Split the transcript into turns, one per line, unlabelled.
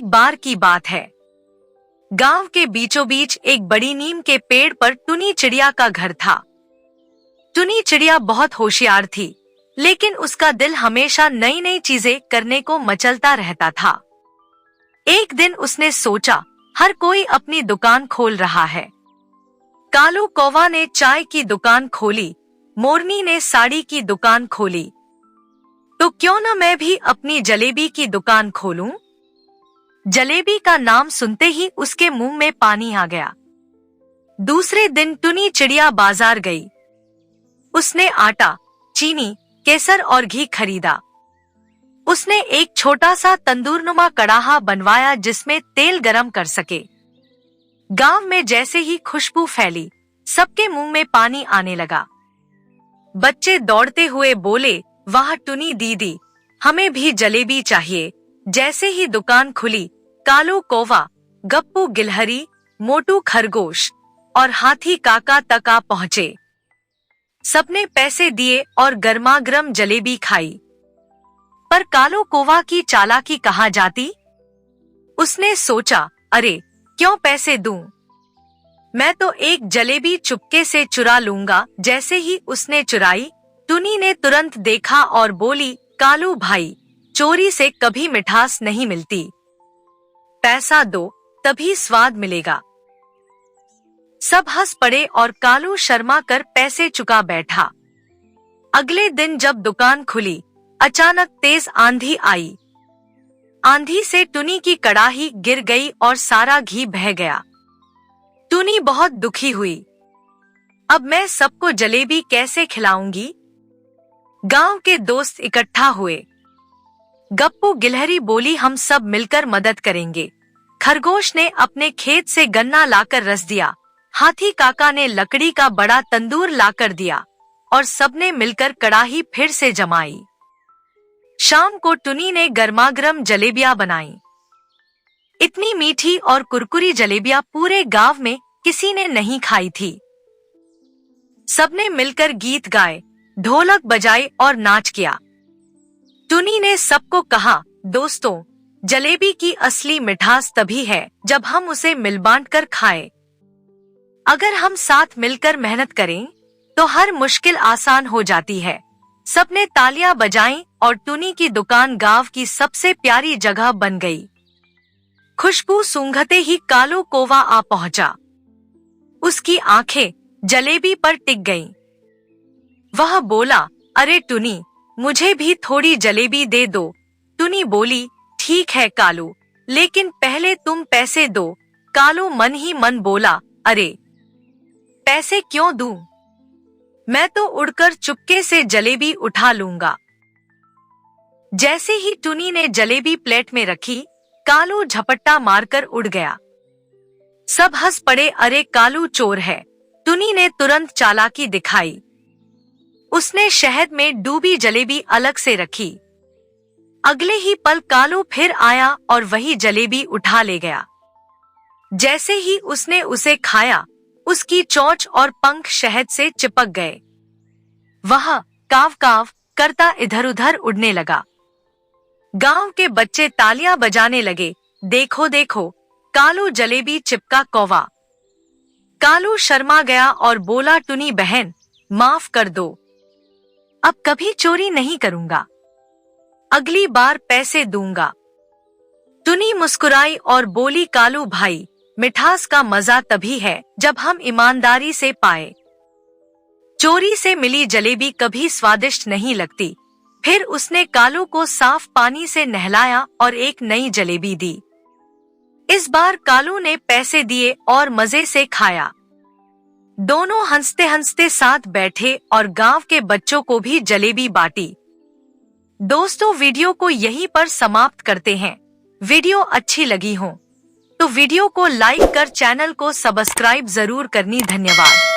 एक बार की बात है। गांव के बीचों बीच एक बड़ी नीम के पेड़ पर टुनी चिड़िया का घर था। टुनी चिड़िया बहुत होशियार थी, लेकिन उसका दिल हमेशा नई नई चीजें करने को मचलता रहता था। एक दिन उसने सोचा, हर कोई अपनी दुकान खोल रहा है। कालू कौवा ने चाय की दुकान खोली, मोरनी ने साड़ी की दुकान खोली, तो क्यों न मैं भी अपनी जलेबी की दुकान खोलूं? जलेबी का नाम सुनते ही उसके मुंह में पानी आ गया। दूसरे दिन टुनी चिड़िया बाजार गई। उसने आटा, चीनी, केसर और घी खरीदा। उसने एक छोटा सा तंदूरनुमा कड़ाहा बनवाया जिसमें तेल गरम कर सके। गांव में जैसे ही खुशबू फैली, सबके मुंह में पानी आने लगा। बच्चे दौड़ते हुए बोले, वाह टुनी दीदी, हमें भी जलेबी चाहिए। जैसे ही दुकान खुली, कालू कौवा, गप्पू गिलहरी, मोटू खरगोश और हाथी काका तक आ पहुंचे। सबने पैसे दिए और गर्मागर्म जलेबी खाई। पर कालू कौवा की चालाकी कहाँ जाती? उसने सोचा, अरे क्यों पैसे दूं? मैं तो एक जलेबी चुपके से चुरा लूंगा। जैसे ही उसने चुराई, टुनी ने तुरंत देखा और बोली, कालू भाई, चोरी से कभी मिठास नहीं मिलती। पैसा दो, तभी स्वाद मिलेगा। सब हंस पड़े और कालू शर्मा कर पैसे चुका बैठा। अगले दिन जब दुकान खुली, अचानक तेज आंधी आई। आंधी से टुनी की कड़ाही गिर गई और सारा घी बह गया। टुनी बहुत दुखी हुई। अब मैं सबको जलेबी कैसे खिलाऊंगी? गांव के दोस्त इकट्ठा हुए। गप्पू गिलहरी बोली, हम सब मिलकर मदद करेंगे। खरगोश ने अपने खेत से गन्ना लाकर रस दिया। हाथी काका ने लकड़ी का बड़ा तंदूर लाकर दिया और सबने मिलकर कड़ाही फिर से जमाई। शाम को टुनी ने गर्मागर्म जलेबियां बनाई। इतनी मीठी और कुरकुरी जलेबियां पूरे गांव में किसी ने नहीं खाई थी। सबने मिलकर गीत गाए, ढोलक बजाए और नाच किया। टुनी ने सबको कहा, दोस्तों, जलेबी की असली मिठास तभी है जब हम उसे मिल बांट कर खाएं। अगर हम साथ मिलकर मेहनत करें, तो हर मुश्किल आसान हो जाती है। सबने तालियां बजाईं और टुनी की दुकान गांव की सबसे प्यारी जगह बन गई। खुशबू सूंघते ही कालू कौवा आ पहुंचा। उसकी आंखें जलेबी पर टिक गईं। वह बोला, अरे टुनी, मुझे भी थोड़ी जलेबी दे दो। टुनी बोली, ठीक है कालू, लेकिन पहले तुम पैसे दो। कालू मन ही मन बोला, अरे पैसे क्यों दूं? मैं तो उड़कर चुपके से जलेबी उठा लूंगा। जैसे ही टुनी ने जलेबी प्लेट में रखी, कालू झपट्टा मारकर उड़ गया। सब हंस पड़े, अरे कालू चोर है। टुनी ने तुरंत चालाकी दिखाई। उसने शहद में डूबी जलेबी अलग से रखी। अगले ही पल कालू फिर आया और वही जलेबी उठा ले गया। जैसे ही उसने उसे खाया, उसकी चोंच और पंख शहद से चिपक गए। वह काव काव करता इधर उधर उड़ने लगा। गांव के बच्चे तालियां बजाने लगे, देखो देखो, कालू जलेबी चिपका कौवा। कालू शर्मा गया और बोला, टुनी बहन, माफ कर दो, अब कभी चोरी नहीं करूंगा। अगली बार पैसे दूंगा। टुनी मुस्कुराई और बोली, कालू भाई, मिठास का मजा तभी है जब हम ईमानदारी से पाए। चोरी से मिली जलेबी कभी स्वादिष्ट नहीं लगती। फिर उसने कालू को साफ पानी से नहलाया और एक नई जलेबी दी। इस बार कालू ने पैसे दिए और मजे से खाया। दोनों हंसते हंसते साथ बैठे और गांव के बच्चों को भी जलेबी बांटी। दोस्तों, वीडियो को यहीं पर समाप्त करते हैं। वीडियो अच्छी लगी हो तो वीडियो को लाइक कर चैनल को सब्सक्राइब जरूर करनी। धन्यवाद।